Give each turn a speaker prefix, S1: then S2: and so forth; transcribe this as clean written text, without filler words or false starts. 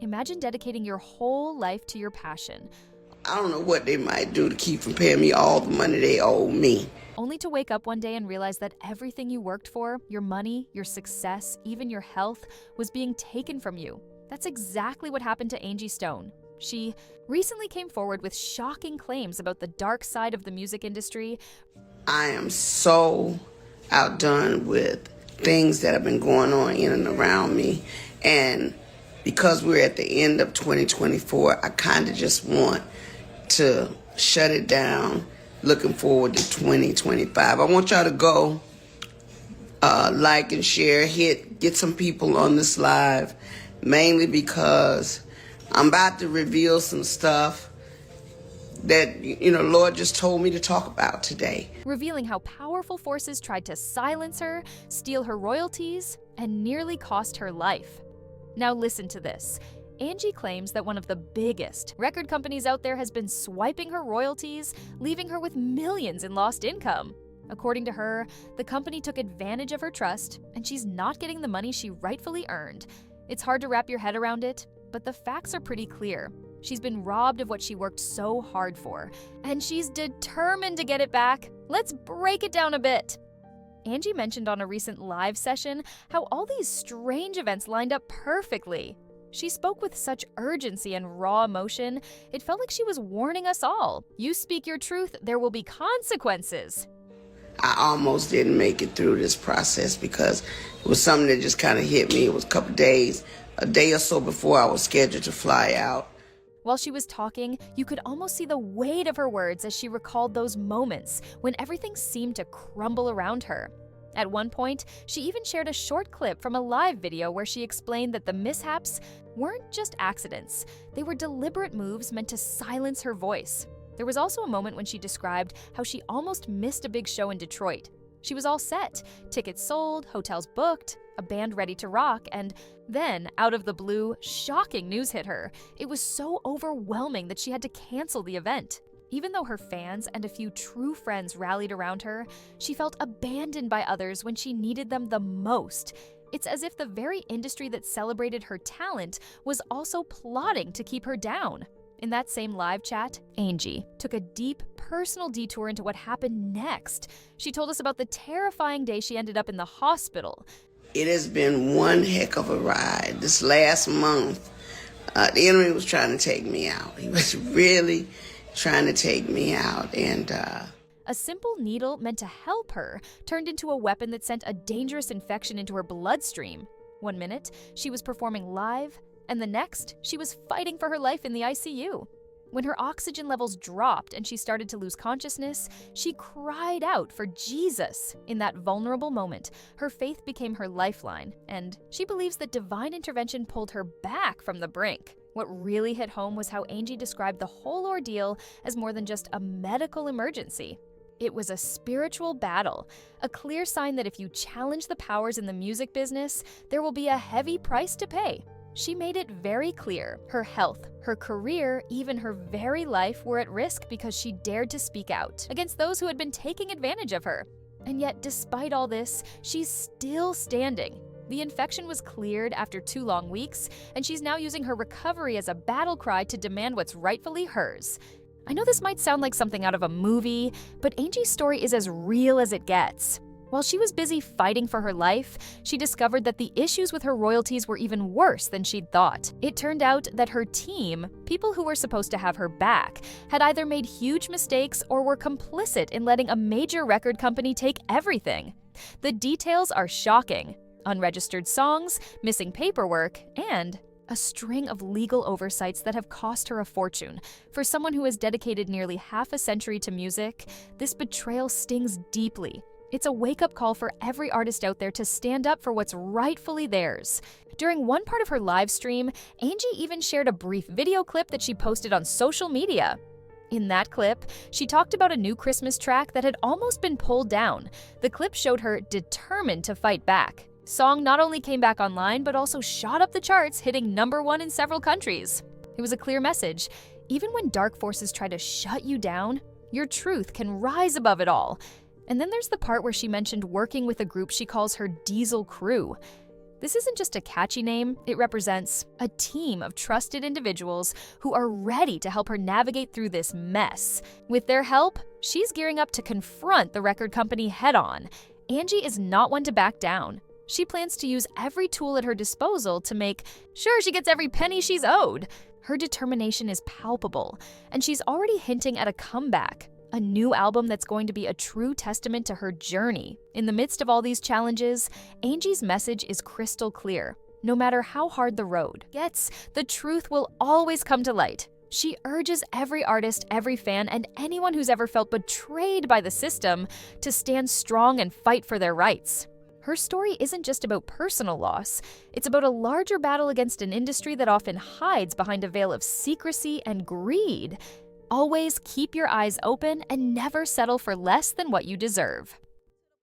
S1: Imagine dedicating your whole life to your passion,
S2: I don't know what they might do to keep from paying me all the money they owe me.
S1: only to wake up one day and realize that everything you worked for, your money, your success, even your health, was being taken from you. That's exactly what happened to Angie Stone. She recently came forward with shocking claims about the dark side of the music industry.
S2: I am so outdone with things that have been going on in and around me. And because we're at the end of 2024, I kind of just want to shut it down, looking forward to 2025. I want y'all to go like and share, get some people on this live, mainly because I'm about to reveal some stuff that, Lord just told me to talk about today.
S1: Revealing how powerful forces tried to silence her, steal her royalties, and nearly cost her life. Now listen to this. Angie claims that one of the biggest record companies out there has been swiping her royalties, leaving her with millions in lost income. According to her, the company took advantage of her trust, and she's not getting the money she rightfully earned. It's hard to wrap your head around it, but the facts are pretty clear. She's been robbed of what she worked so hard for, and she's determined to get it back. Let's break it down a bit. Angie mentioned on a recent live session how all these strange events lined up perfectly. She spoke with such urgency and raw emotion, it felt like she was warning us all. You speak your truth, there will be consequences.
S2: I almost didn't make it through this process because it was something that just kind of hit me. It was a day or so before I was scheduled to fly out.
S1: While she was talking, you could almost see the weight of her words as she recalled those moments when everything seemed to crumble around her. At one point, she even shared a short clip from a live video where she explained that the mishaps weren't just accidents. They were deliberate moves meant to silence her voice. There was also a moment when she described how she almost missed a big show in Detroit. She was all set, tickets sold, hotels booked, a band ready to rock, and then, out of the blue, shocking news hit her. It was so overwhelming that she had to cancel the event. Even though her fans and a few true friends rallied around her, she felt abandoned by others when she needed them the most. It's as if the very industry that celebrated her talent was also plotting to keep her down. In that same live chat, Angie took a deep, personal detour into what happened next. She told us about the terrifying day she ended up in the hospital.
S2: It has been one heck of a ride. This last month, the enemy was trying to take me out. He was really trying to take me out. And
S1: a simple needle meant to help her turned into a weapon that sent a dangerous infection into her bloodstream. One minute, she was performing live, and the next, she was fighting for her life in the ICU. When her oxygen levels dropped and she started to lose consciousness, she cried out for Jesus. In that vulnerable moment, her faith became her lifeline, and she believes that divine intervention pulled her back from the brink. What really hit home was how Angie described the whole ordeal as more than just a medical emergency. It was a spiritual battle, a clear sign that if you challenge the powers in the music business, there will be a heavy price to pay. She made it very clear her health, her career, even her very life were at risk because she dared to speak out against those who had been taking advantage of her. And yet, despite all this, she's still standing. The infection was cleared after 2 long weeks, and she's now using her recovery as a battle cry to demand what's rightfully hers. I know this might sound like something out of a movie, but Angie's story is as real as it gets. While she was busy fighting for her life, she discovered that the issues with her royalties were even worse than she'd thought. It turned out that her team, people who were supposed to have her back, had either made huge mistakes or were complicit in letting a major record company take everything. The details are shocking. Unregistered songs, missing paperwork, and a string of legal oversights that have cost her a fortune. For someone who has dedicated nearly half a century to music, this betrayal stings deeply. It's a wake-up call for every artist out there to stand up for what's rightfully theirs. During one part of her live stream, Angie even shared a brief video clip that she posted on social media. In that clip, she talked about a new Christmas track that had almost been pulled down. The clip showed her determined to fight back. Song not only came back online, but also shot up the charts, hitting #1 in several countries. It was a clear message. Even when dark forces try to shut you down, your truth can rise above it all. And then there's the part where she mentioned working with a group she calls her Diesel Crew. This isn't just a catchy name, it represents a team of trusted individuals who are ready to help her navigate through this mess. With their help, she's gearing up to confront the record company head-on. Angie is not one to back down. She plans to use every tool at her disposal to make sure she gets every penny she's owed. Her determination is palpable, and she's already hinting at a comeback, a new album that's going to be a true testament to her journey. In the midst of all these challenges, Angie's message is crystal clear. No matter how hard the road gets, the truth will always come to light. She urges every artist, every fan, and anyone who's ever felt betrayed by the system to stand strong and fight for their rights. Her story isn't just about personal loss, it's about a larger battle against an industry that often hides behind a veil of secrecy and greed. Always keep your eyes open and never settle for less than what you deserve.